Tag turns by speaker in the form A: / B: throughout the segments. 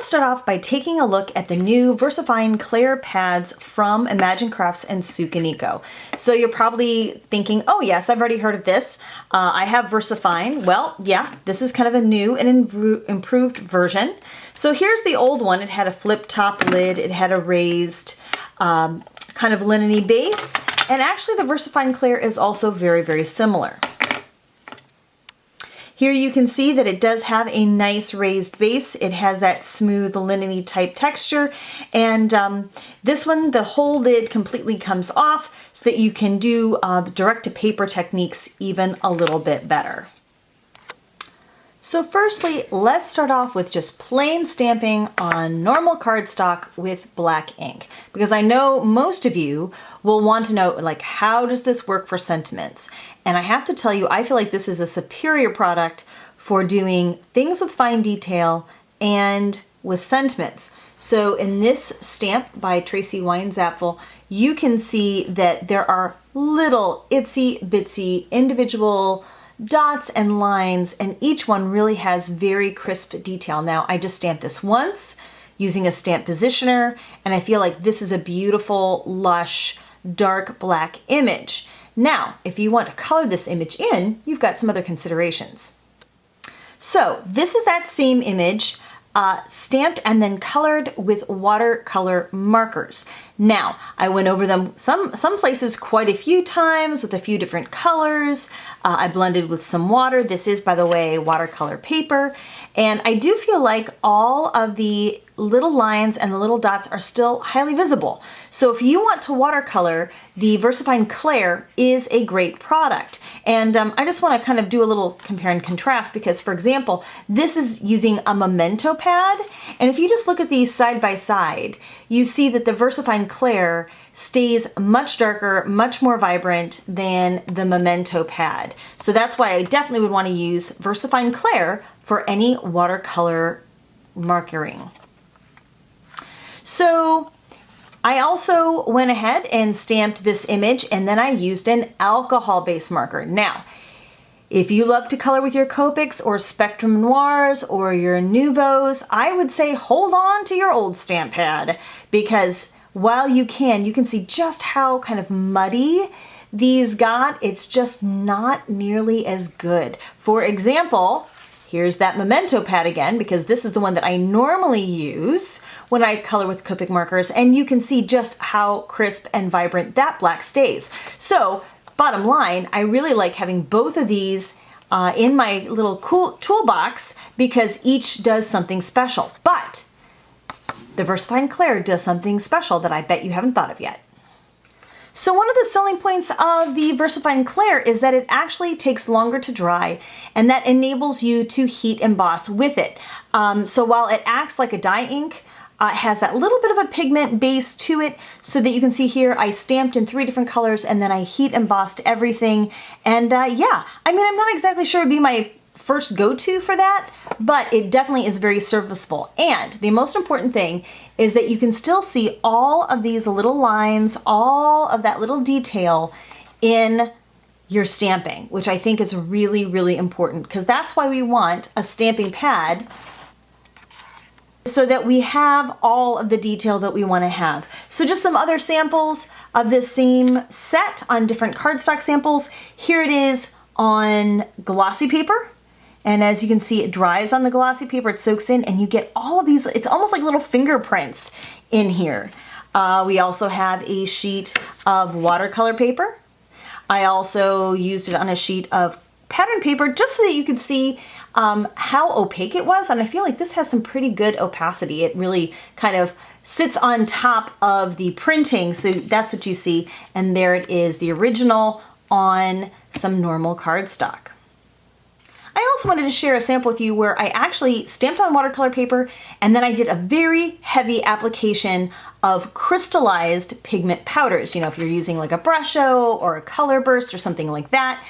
A: let's start off by taking a look at the new Versafine CLAIR pads from Imagine Crafts and Sukaniko. So you're probably thinking, oh yes, I've already heard of this. I have Versafine. Well, yeah, this is kind of a new and improved version. So here's the old one. It had a flip top lid. It had a raised kind of linen-y base. And actually the Versafine CLAIR is also very, very similar. Here you can see that it does have a nice raised base. It has that smooth linen-y type texture. And this one, the whole lid completely comes off so that you can do direct to paper techniques even a little bit better. So firstly, let's start off with just plain stamping on normal cardstock with black ink, because I know most of you will want to know, like, how does this work for sentiments? And I have to tell you, I feel like this is a superior product for doing things with fine detail and with sentiments. So in this stamp by Tracy Weinzapfel, you can see that there are little itsy bitsy individual dots and lines, and each one really has very crisp detail. Now, I just stamped this once using a stamp positioner, and I feel like this is a beautiful, lush, dark black image. Now, if you want to color this image in, you've got some other considerations. So this is that same image stamped and then colored with watercolor markers. Now, I went over them some places quite a few times with a few different colors. I blended with some water. This is, by the way, watercolor paper. And I do feel like all of the little lines and the little dots are still highly visible. So if you want to watercolor, the Versafine CLAIR is a great product. And I just want to kind of do a little compare and contrast because, for example, this is using a memento pad. And if you just look at these side by side, you see that the Versafine CLAIR stays much darker, much more vibrant than the memento pad. So that's why I definitely would want to use Versafine CLAIR for any watercolor markering. So I also went ahead and stamped this image, and then I used an alcohol-based marker. Now, if you love to color with your Copics or Spectrum Noirs or your Nouveaux, I would say hold on to your old stamp pad, because while you can see just how kind of muddy these got. It's just not nearly as good. For example, here's that memento pad again, because this is the one that I normally use when I color with Copic markers, and you can see just how crisp and vibrant that black stays. So, bottom line, I really like having both of these in my little cool toolbox because each does something special. But the Versafine CLAIR does something special that I bet you haven't thought of yet. So one of the selling points of the Versafine CLAIR is that it actually takes longer to dry, and that enables you to heat emboss with it. So while it acts like a dye ink, it has that little bit of a pigment base to it, so that you can see here I stamped in 3 different colors and then I heat embossed everything. And yeah, I mean, I'm not exactly sure it'd be my first go-to for that, but it definitely is very serviceable. And the most important thing is that you can still see all of these little lines, all of that little detail in your stamping, which I think is really, really important, because that's why we want a stamping pad, so that we have all of the detail that we want to have. So just some other samples of this same set on different cardstock samples. Here it is on glossy paper. And as you can see, it dries on the glossy paper, it soaks in, and you get all of these, it's almost like little fingerprints in here. We also have a sheet of watercolor paper. I also used it on a sheet of pattern paper just so that you could see how opaque it was, and I feel like this has some pretty good opacity. It really kind of sits on top of the printing, so that's what you see, and there it is, the original on some normal cardstock. I also wanted to share a sample with you where I actually stamped on watercolor paper, and then I did a very heavy application of crystallized pigment powders. You know, if you're using like a brush show or a color burst or something like that.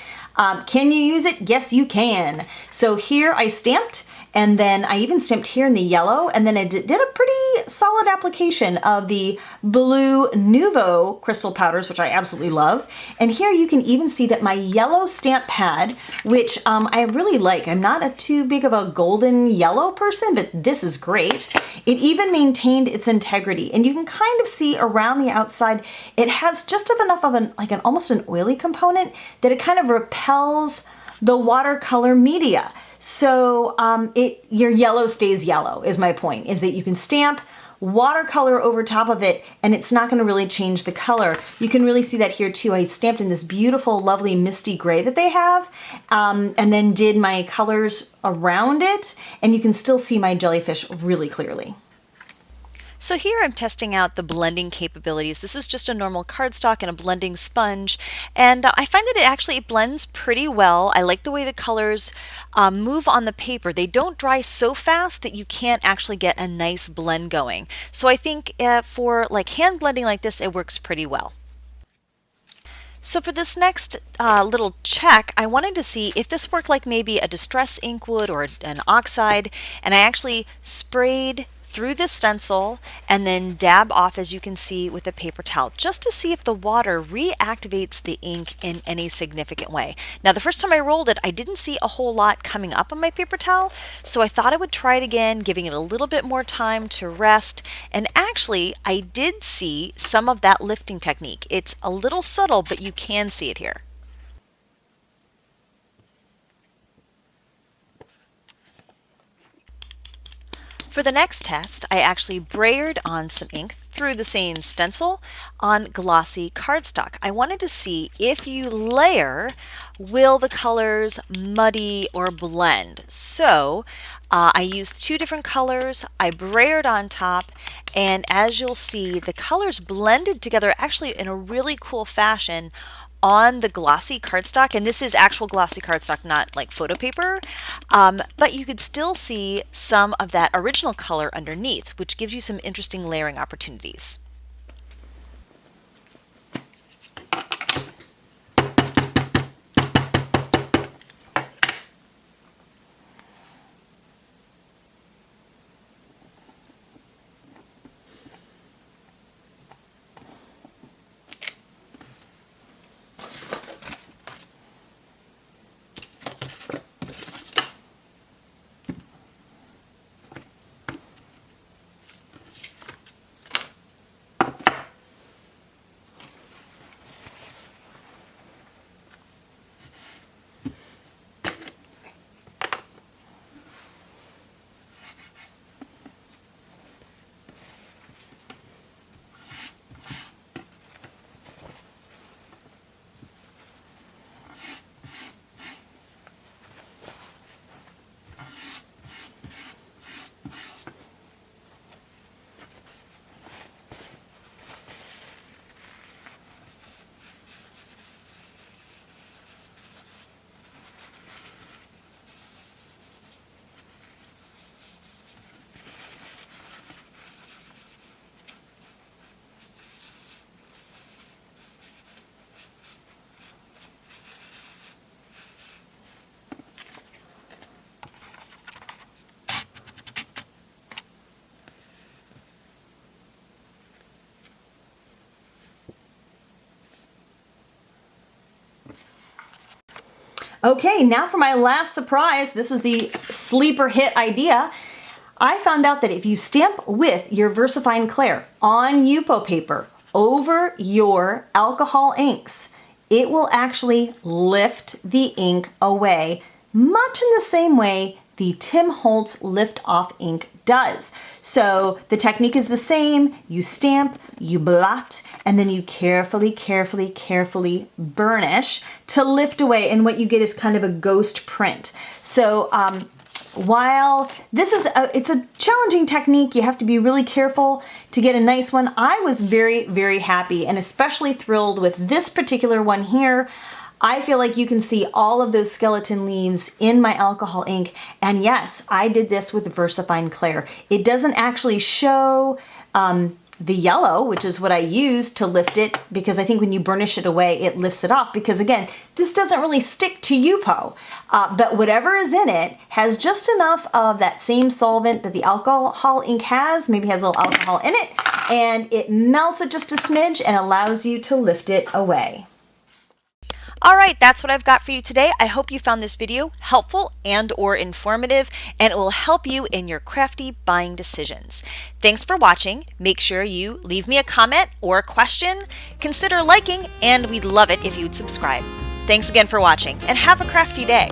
A: Can you use it? Yes, you can. So here I stamped, And then I even stamped here in the yellow, and then I did a pretty solid application of the blue Nouveau crystal powders, which I absolutely love. And here you can even see that my yellow stamp pad, which I really like. I'm not too big of a golden yellow person, but this is great. It even maintained its integrity, and you can kind of see around the outside, it has just enough of an almost an oily component that it kind of repels the watercolor media. So your yellow stays yellow is my point, is that you can stamp watercolor over top of it and it's not going to really change the color. You can really see that here too. I stamped in this beautiful, lovely misty gray that they have, and then did my colors around it, and you can still see my jellyfish really clearly.
B: So here I'm testing out the blending capabilities. This is just a normal cardstock and a blending sponge, and I find that it blends pretty well. I like the way the colors move on the paper. They don't dry so fast that you can't actually get a nice blend going. So I think for like hand blending like this, it works pretty well. So for this next little check, I wanted to see if this worked like maybe a distress ink would or an oxide, and I actually sprayed through the stencil and then dab off, as you can see, with a paper towel, just to see if the water reactivates the ink in any significant way. Now, the first time I rolled it, I didn't see a whole lot coming up on my paper towel, so I thought I would try it again, giving it a little bit more time to rest, and actually, I did see some of that lifting technique. It's a little subtle, but you can see it here. For the next test, I actually brayered on some ink through the same stencil on glossy cardstock. I wanted to see if you layer, will the colors muddy or blend? So I used two different colors, I brayered on top, and as you'll see, the colors blended together actually in a really cool fashion on the glossy cardstock, and this is actual glossy cardstock, not like photo paper, but you could still see some of that original color underneath, which gives you some interesting layering opportunities.
A: Okay, now for my last surprise. This was the sleeper hit idea. I found out that if you stamp with your Versafine CLAIR on Yupo paper over your alcohol inks, it will actually lift the ink away, much in the same way the Tim Holtz Lift Off ink does. So the technique is the same. You stamp, you blot, and then you carefully, carefully, carefully burnish to lift away, and what you get is kind of a ghost print. So while this is it's a challenging technique, you have to be really careful to get a nice one. I was very, very happy and especially thrilled with this particular one here. I feel like you can see all of those skeleton leaves in my alcohol ink, and yes, I did this with the Versafine CLAIR. It doesn't actually show the yellow, which is what I use to lift it, because I think when you burnish it away, it lifts it off, because again, this doesn't really stick to Yupo, but whatever is in it has just enough of that same solvent that the alcohol ink has, maybe has a little alcohol in it, and it melts it just a smidge and allows you to lift it away.
B: All right, that's what I've got for you today. I hope you found this video helpful and or informative, and it will help you in your crafty buying decisions. Thanks for watching. Make sure you leave me a comment or a question. Consider liking, and we'd love it if you'd subscribe. Thanks again for watching, and have a crafty day.